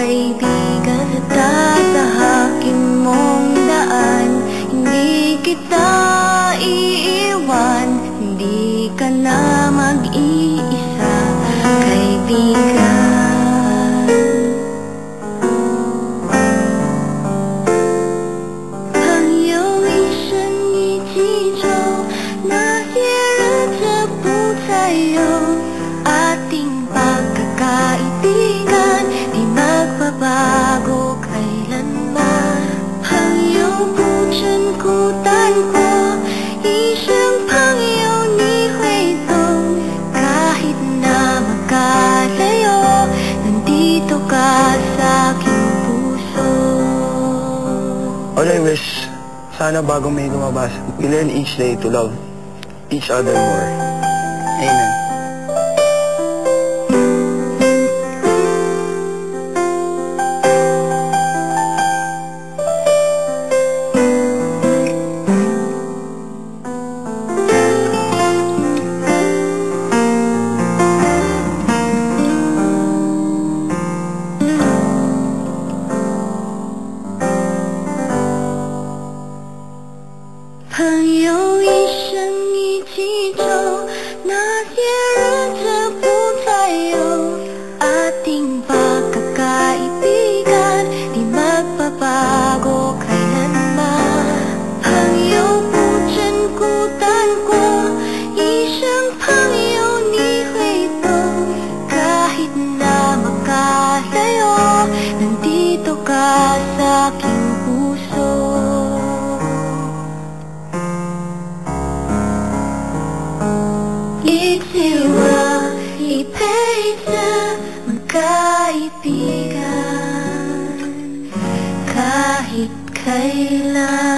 kaibigan, sa tatahakin mong daan. Hindi kita iiwan, hindi ka na mag-iisa, kaibigan. Ating pagkakaibigan, di magbabago kailanman. 朋友不真孤单过，一生朋友你会懂。Kahit na magkalayo, nandito ka sa aking puso. All I wish, sana bago may lumabas, we learn each day to love each other more. Amen. Ating pagkakaibigan, di magbabago kailanman. 朋友不真孤单过，一生朋友你会懂。Kahit na magkalayo, nandito ka sa aking puso. Itiwa, ipesa, magkaibigan, kahit kailan.